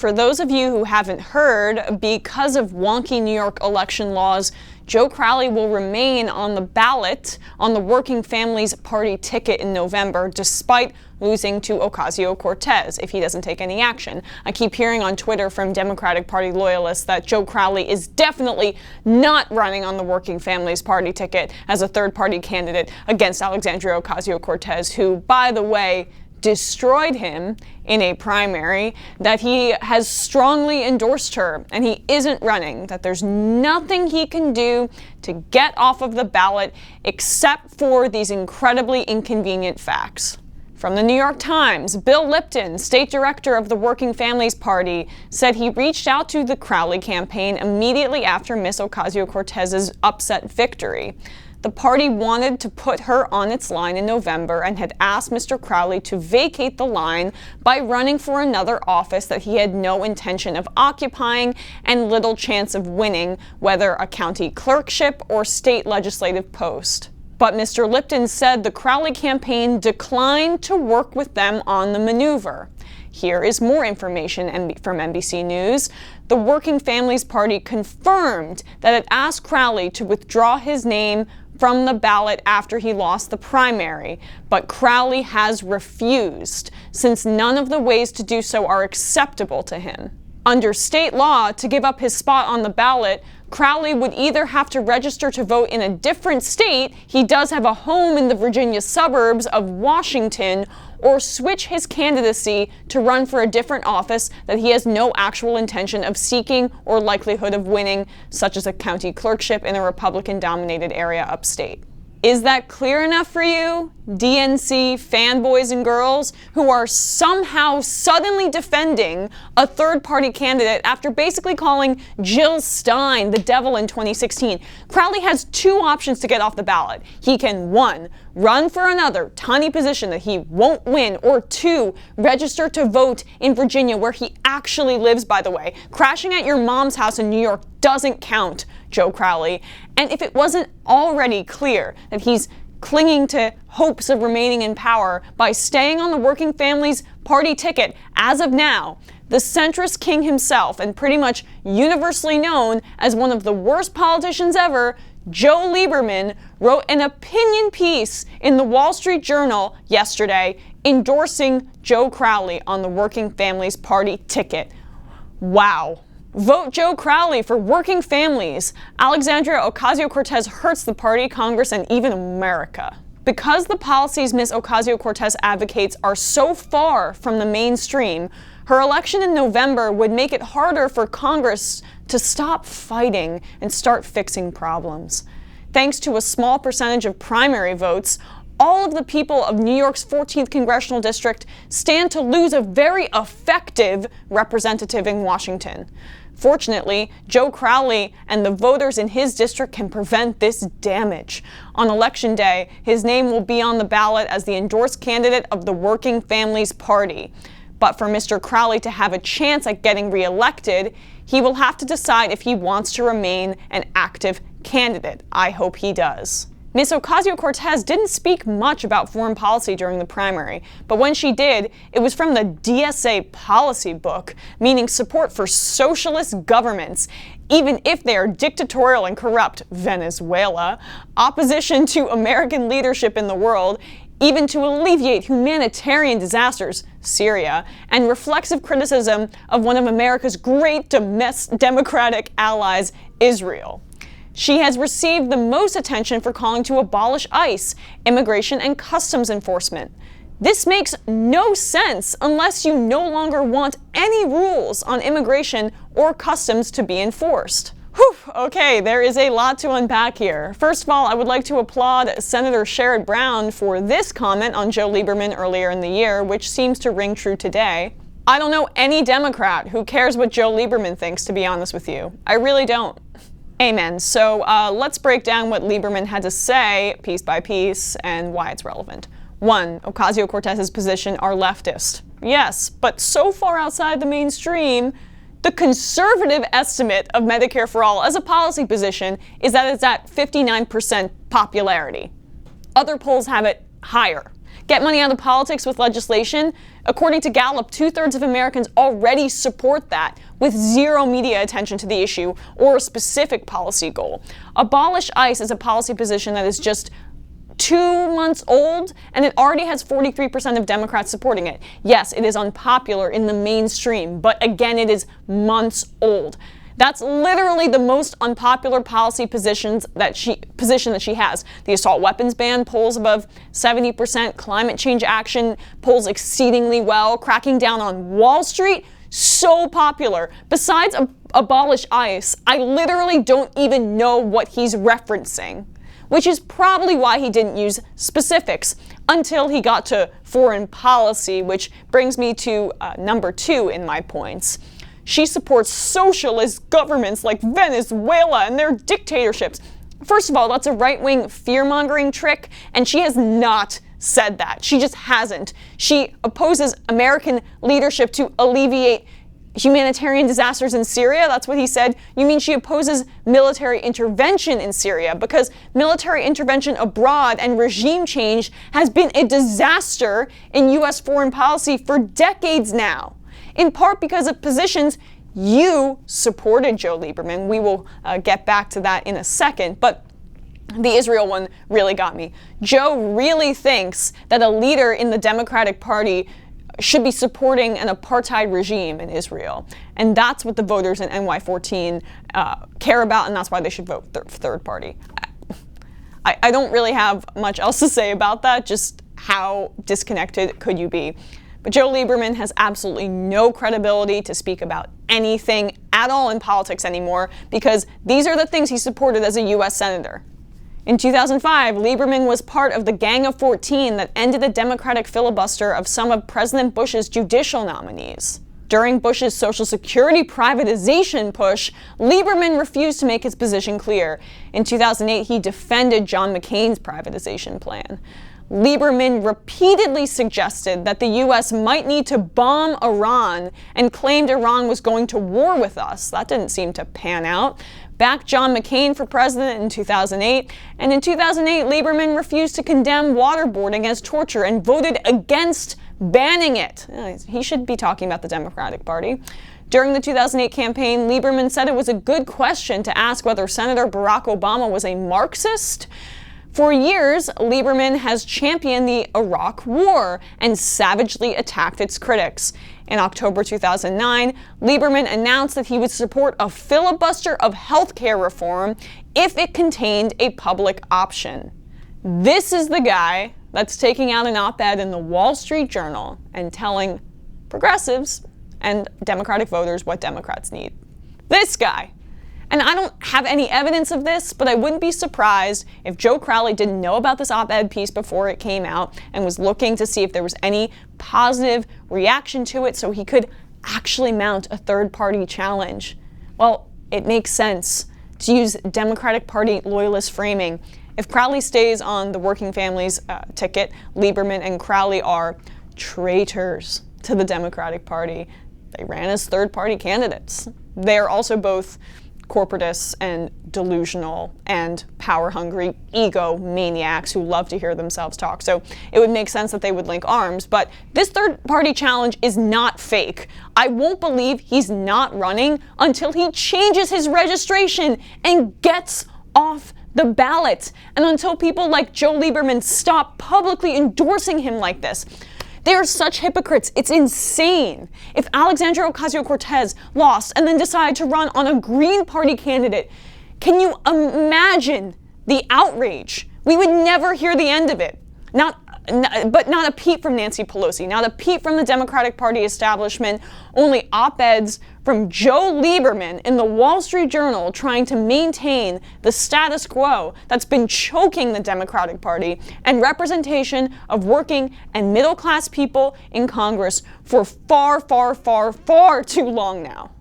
For those of you who haven't heard, because of wonky New York election laws, Joe Crowley will remain on the ballot on the Working Families Party ticket in November, despite losing to Ocasio-Cortez if he doesn't take any action. I keep hearing on Twitter from Democratic Party loyalists that Joe Crowley is definitely not running on the Working Families Party ticket as a third-party candidate against Alexandria Ocasio-Cortez, who, by the way, destroyed him in a primary, that he has strongly endorsed her and he isn't running, that there's nothing he can do to get off of the ballot except for these incredibly inconvenient facts. From the New York Times, Bill Lipton, state director of the Working Families Party, said he reached out to the Crowley campaign immediately after Ms. Ocasio-Cortez's upset victory. The party wanted to put her on its line in November and had asked Mr. Crowley to vacate the line by running for another office that he had no intention of occupying and little chance of winning, whether a county clerkship or state legislative post. But Mr. Lipton said the Crowley campaign declined to work with them on the maneuver. Here is more information from NBC News. The Working Families Party confirmed that it asked Crowley to withdraw his name from the ballot after he lost the primary, but Crowley has refused, since none of the ways to do so are acceptable to him. Under state law, to give up his spot on the ballot, Crowley would either have to register to vote in a different state — he does have a home in the Virginia suburbs of Washington — or switch his candidacy to run for a different office that he has no actual intention of seeking or likelihood of winning, such as a county clerkship in a Republican-dominated area upstate. Is that clear enough for you, DNC fanboys and girls who are somehow suddenly defending a third-party candidate after basically calling Jill Stein the devil in 2016? Crowley has two options to get off the ballot. He can, 1, run for another tiny position that he won't win, or 2, register to vote in Virginia, where he actually lives, by the way. Crashing at your mom's house in New York doesn't count, Joe Crowley. And if it wasn't already clear that he's clinging to hopes of remaining in power by staying on the Working Families Party ticket as of now, the centrist king himself, and pretty much universally known as one of the worst politicians ever, Joe Lieberman, wrote an opinion piece in the Wall Street Journal yesterday endorsing Joe Crowley on the Working Families Party ticket. Wow. Vote Joe Crowley for Working Families. Alexandria Ocasio-Cortez hurts the party, Congress, and even America. Because the policies Ms. Ocasio-Cortez advocates are so far from the mainstream, her election in November would make it harder for Congress to stop fighting and start fixing problems. Thanks to a small percentage of primary votes, all of the people of New York's 14th congressional district stand to lose a very effective representative in Washington. Fortunately, Joe Crowley and the voters in his district can prevent this damage. On Election Day, his name will be on the ballot as the endorsed candidate of the Working Families Party. But for Mr. Crowley to have a chance at getting reelected, he will have to decide if he wants to remain an active candidate. I hope he does. Ms. Ocasio-Cortez didn't speak much about foreign policy during the primary, but when she did, it was from the DSA policy book, meaning support for socialist governments, even if they are dictatorial and corrupt, Venezuela, opposition to American leadership in the world, even to alleviate humanitarian disasters, Syria, and reflexive criticism of one of America's great democratic allies, Israel. She has received the most attention for calling to abolish ICE, Immigration and Customs Enforcement. This makes no sense unless you no longer want any rules on immigration or customs to be enforced. Whew, okay, there is a lot to unpack here. First of all, I would like to applaud Senator Sherrod Brown for this comment on Joe Lieberman earlier in the year, which seems to ring true today. I don't know any Democrat who cares what Joe Lieberman thinks, to be honest with you. I really don't. Amen. So let's break down what Lieberman had to say piece by piece and why it's relevant. 1. Ocasio-Cortez's position are leftist. Yes, but so far outside the mainstream, the conservative estimate of Medicare for All as a policy position is that it's at 59% popularity. Other polls have it higher. get money out of politics with legislation? According to Gallup, 2/3 of Americans already support that, with zero media attention to the issue or a specific policy goal. Abolish ICE is a policy position that is just 2 months old, and it already has 43% of Democrats supporting it. Yes, it is unpopular in the mainstream, but again, it is months old. That's literally the most unpopular policy position that she has. The assault weapons ban polls above 70%, climate change action polls exceedingly well, cracking down on Wall Street, so popular. Besides abolish ICE, I literally don't even know what he's referencing, which is probably why he didn't use specifics until he got to foreign policy, which brings me to number 2 in my points. She supports socialist governments like Venezuela and their dictatorships. First of all, that's a right-wing fear-mongering trick, and she has not said that. She just hasn't. She opposes American leadership to alleviate humanitarian disasters in Syria. That's what he said. You mean she opposes military intervention in Syria? Because military intervention abroad and regime change has been a disaster in U.S. foreign policy for decades now, in part because of positions you supported, Joe Lieberman. We will get back to that in a second, but the Israel one really got me. Joe really thinks that a leader in the Democratic Party should be supporting an apartheid regime in Israel. And that's what the voters in NY14 care about, and that's why they should vote third party. I don't really have much else to say about that, just how disconnected could you be? But Joe Lieberman has absolutely no credibility to speak about anything at all in politics anymore, because these are the things he supported as a U.S. Senator. In 2005, Lieberman was part of the Gang of 14 that ended the Democratic filibuster of some of President Bush's judicial nominees. During Bush's Social Security privatization push, Lieberman refused to make his position clear. In 2008, he defended John McCain's privatization plan. Lieberman repeatedly suggested that the U.S. might need to bomb Iran and claimed Iran was going to war with us. That didn't seem to pan out. Backed John McCain for president in 2008, and in 2008, Lieberman refused to condemn waterboarding as torture and voted against banning it. He should be talking about the Democratic Party. During the 2008 campaign, Lieberman said it was a good question to ask whether Senator Barack Obama was a Marxist. For years, Lieberman has championed the Iraq War and savagely attacked its critics. In October 2009, Lieberman announced that he would support a filibuster of healthcare reform if it contained a public option. This is the guy that's taking out an op-ed in the Wall Street Journal and telling progressives and Democratic voters what Democrats need. This guy. And I don't have any evidence of this, but I wouldn't be surprised if Joe Crowley didn't know about this op-ed piece before it came out and was looking to see if there was any positive reaction to it so he could actually mount a third-party challenge. Well, it makes sense to use Democratic Party loyalist framing. If Crowley stays on the working families ticket, Lieberman and Crowley are traitors to the Democratic Party. They ran as third-party candidates. They're also both corporatists and delusional and power-hungry ego maniacs who love to hear themselves talk. So it would make sense that they would link arms. But this third-party challenge is not fake. I won't believe he's not running until he changes his registration and gets off the ballot, and until people like Joe Lieberman stop publicly endorsing him like this. They are such hypocrites. It's insane. If Alexandria Ocasio-Cortez lost and then decided to run on a Green Party candidate, can you imagine the outrage? We would never hear the end of it. But not a peep from Nancy Pelosi, not a peep from the Democratic Party establishment, only op-eds from Joe Lieberman in the Wall Street Journal trying to maintain the status quo that's been choking the Democratic Party and representation of working and middle-class people in Congress for far, far, far, far too long now.